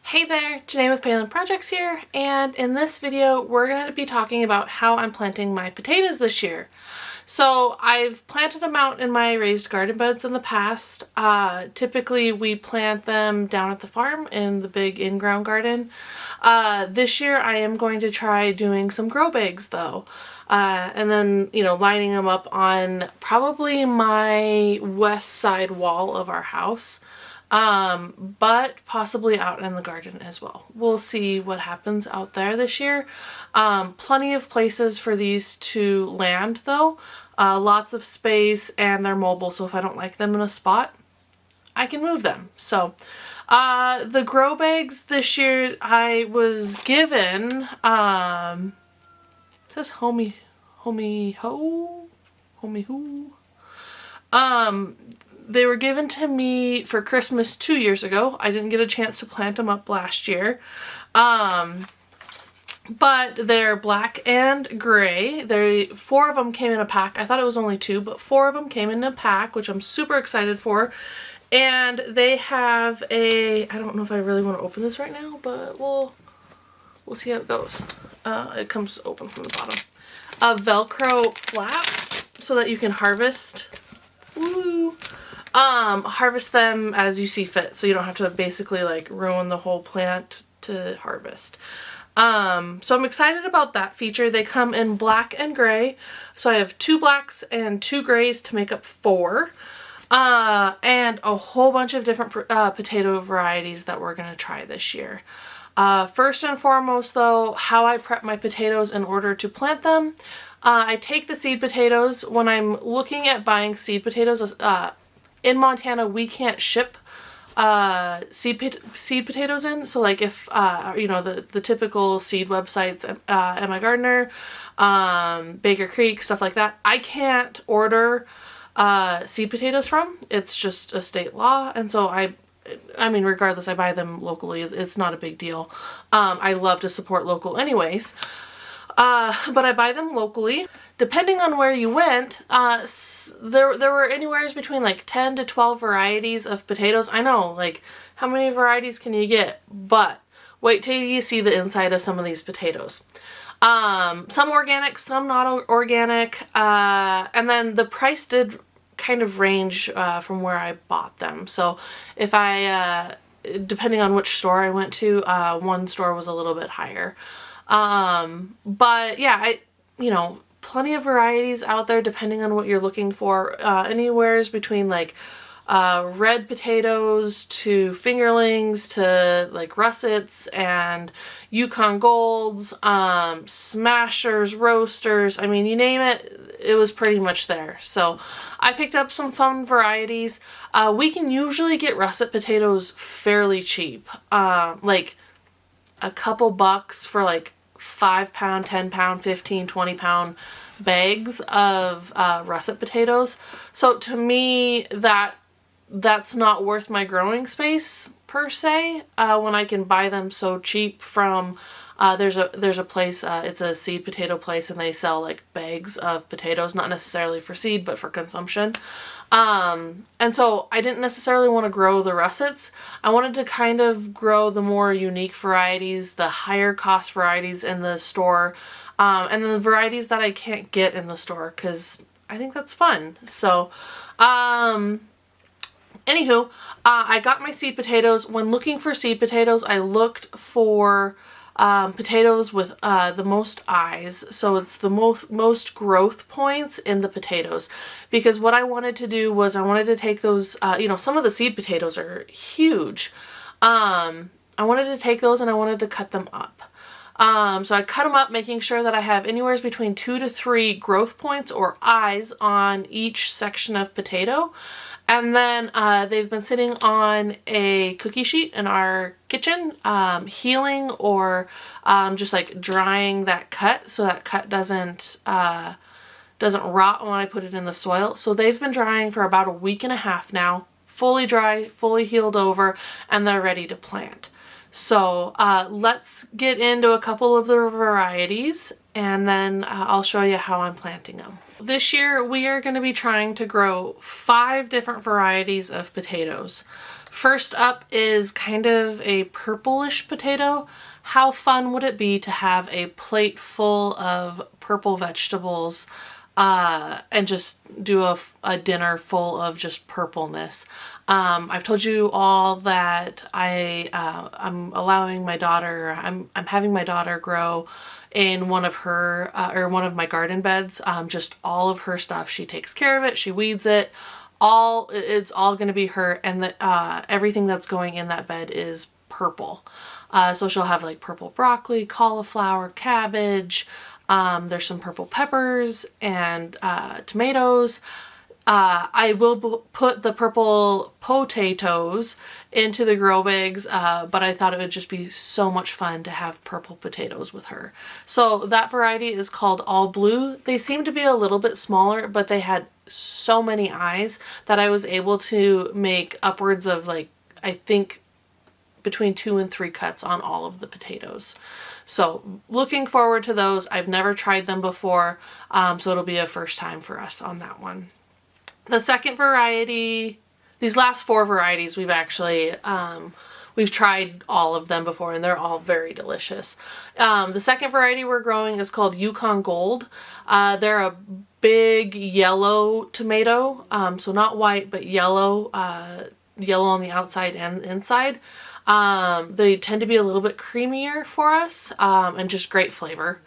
Hey there, Janae with Palin Projects here, and in this video we're going to be talking about how I'm planting my potatoes this year. So I've planted them out in my raised garden beds in the past. Typically we plant them down at the farm in the big in-ground garden. This year I am going to try doing some grow bags though. And then, lining them up on probably my west side wall of our house. But possibly out in the garden as well. We'll see what happens out there this year. Plenty of places for these to land though. Lots of space, and they're mobile, so if I don't like them in a spot, I can move them. So the grow bags this year I was given, it says homie ho, homie who. They were given to me for Christmas 2 years ago. I didn't get a chance to plant them up last year. But they're black and gray. 4 of them came in a pack. I thought it was only 2, but 4 of them came in a pack, which I'm super excited for. And they have I don't know if I really want to open this right now, but we'll see how it goes. It comes open from the bottom. A Velcro flap so that you can harvest. Woo! Harvest them as you see fit, so you don't have to basically like ruin the whole plant to harvest. So I'm excited about that feature. They come in black and gray. So I have 2 blacks and 2 grays to make up 4. And a whole bunch of different potato varieties that we're going to try this year. First and foremost though, how I prep my potatoes in order to plant them. I take the seed potatoes. When I'm looking at buying seed potatoes, in Montana we can't ship seed potatoes in. So like if you know, the typical seed websites, Emma Gardner, Baker Creek, stuff like that, I can't order seed potatoes from. It's just a state law, and so I mean, regardless, I buy them locally. It's not a big deal. I love to support local anyways. But I buy them locally. Depending on where you went, there were anywhere between like 10 to 12 varieties of potatoes. I know, like, how many varieties can you get? But wait till you see the inside of some of these potatoes. Some organic, some not organic, and then the price did kind of range from where I bought them. So if depending on which store I went to, one store was a little bit higher. But yeah, you know, plenty of varieties out there depending on what you're looking for. Anywhere's between like red potatoes to fingerlings to like russets and Yukon Golds, smashers, roasters. I mean, you name it, it was pretty much there. So I picked up some fun varieties. We can usually get russet potatoes fairly cheap. Like a couple bucks for like 5-pound, 10-pound, 15, 20-pound bags of russet potatoes. So to me, that's not worth my growing space per se, when I can buy them so cheap from there's a place, it's a seed potato place, and they sell like bags of potatoes, not necessarily for seed but for consumption. And so I didn't necessarily want to grow the russets. I wanted to kind of grow the more unique varieties, the higher cost varieties in the store, and then the varieties that I can't get in the store, because I think that's fun. So anywho, I got my seed potatoes. When looking for seed potatoes, I looked for potatoes with the most eyes, so it's the most growth points in the potatoes, because what I wanted to do was I wanted to take those, you know, some of the seed potatoes are huge. I wanted to take those and I wanted to cut them up. So I cut them up, making sure that I have anywhere between 2 to 3 growth points or eyes on each section of potato. And then they've been sitting on a cookie sheet in our kitchen, healing or just like drying that cut so that cut doesn't rot when I put it in the soil. So they've been drying for about a week and a half now, fully dry, fully healed over, and they're ready to plant. So let's get into a couple of the varieties, and then I'll show you how I'm planting them. This year we are going to be trying to grow 5 different varieties of potatoes. First up is kind of a purplish potato. How fun would it be to have a plate full of purple vegetables and just do a dinner full of just purpleness? I've told you all that I'm allowing my daughter, I'm having my daughter grow in one of her, or one of my garden beds, just all of her stuff. She takes care of it, she weeds it, it's all going to be her, and everything that's going in that bed is purple. So she'll have like purple broccoli, cauliflower, cabbage, there's some purple peppers and tomatoes. I will put the purple potatoes into the grow bags, but I thought it would just be so much fun to have purple potatoes with her. So that variety is called All Blue. They seem to be a little bit smaller, but they had so many eyes that I was able to make upwards of, like, I think between 2 and 3 cuts on all of the potatoes. So looking forward to those. I've never tried them before, so it'll be a first time for us on that one. The second variety, these last 4 varieties, we've actually, we've tried all of them before, and they're all very delicious. The second variety we're growing is called Yukon Gold. They're a big yellow tomato, so not white, but yellow, yellow on the outside and inside. They tend to be a little bit creamier for us, and just great flavor.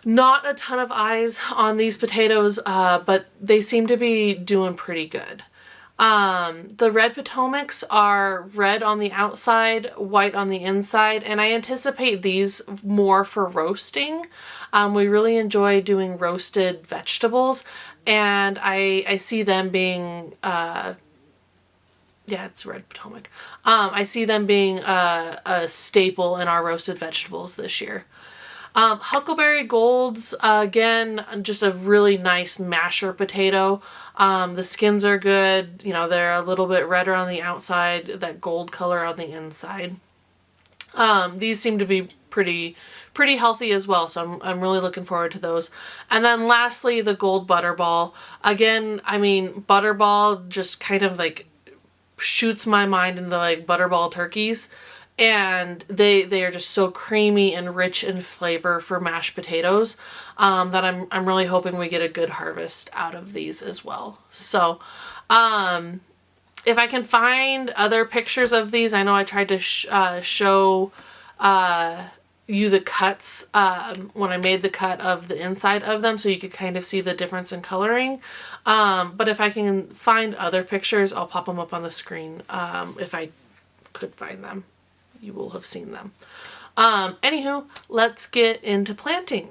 Not a ton of eyes on these potatoes, but they seem to be doing pretty good. The red Potomacs are red on the outside, white on the inside, and I anticipate these more for roasting. We really enjoy doing roasted vegetables, and I see them being, yeah, it's red Potomac. I see them being a staple in our roasted vegetables this year. Huckleberry Golds, again, just a really nice masher potato. The skins are good. You know, they're a little bit redder on the outside, that gold color on the inside. These seem to be pretty healthy as well, so I'm really looking forward to those. And then lastly, the gold butterball. Again, I mean, butterball just kind of like shoots my mind into like butterball turkeys. And they are just so creamy and rich in flavor for mashed potatoes, that I'm really hoping we get a good harvest out of these as well. So if I can find other pictures of these, I know I tried to show you the cuts when I made the cut of the inside of them, so you could kind of see the difference in coloring. But if I can find other pictures, I'll pop them up on the screen if I could find them. You will have seen them. Anywho, let's get into planting.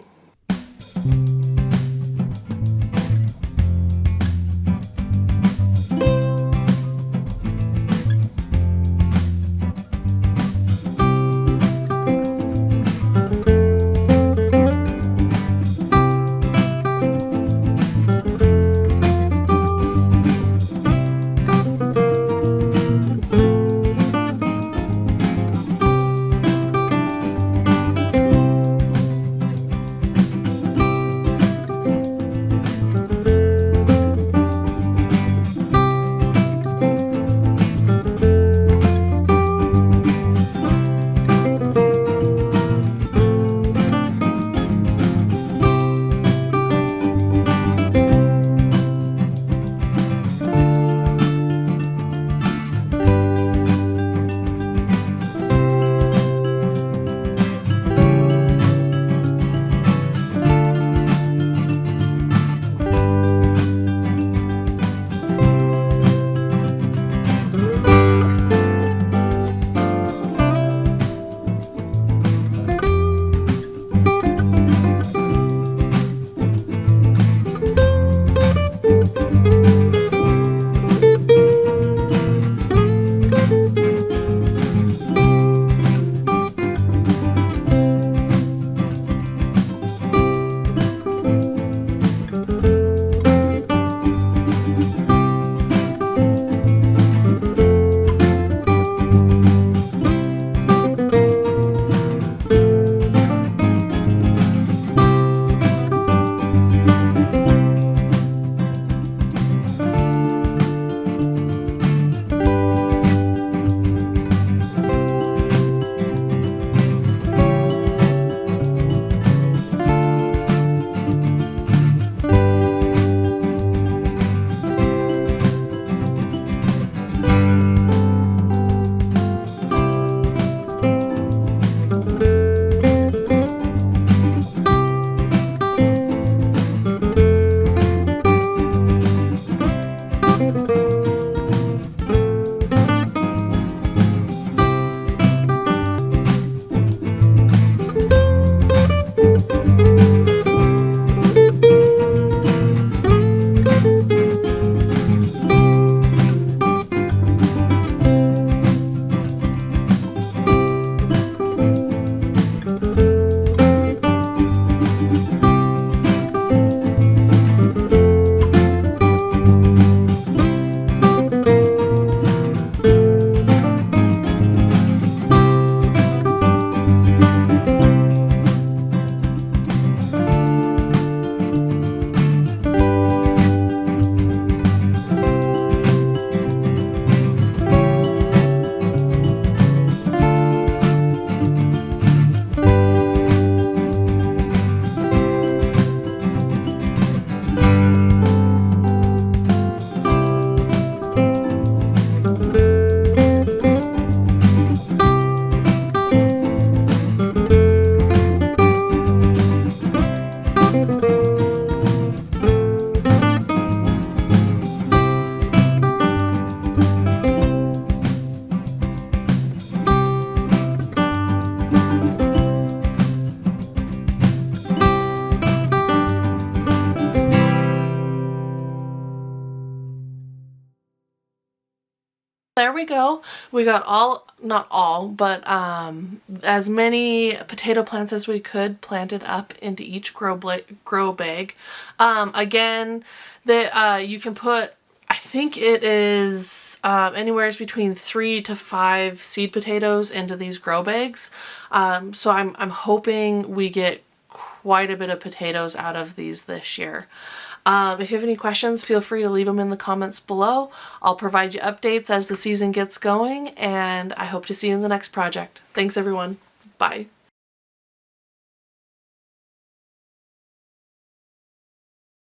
There we go. We got not all, but as many potato plants as we could planted up into each grow bag. Again, you can put, I think it is anywhere between 3 to 5 seed potatoes into these grow bags. So I'm hoping we get quite a bit of potatoes out of these this year. If you have any questions, feel free to leave them in the comments below. I'll provide you updates as the season gets going, and I hope to see you in the next project. Thanks everyone. Bye.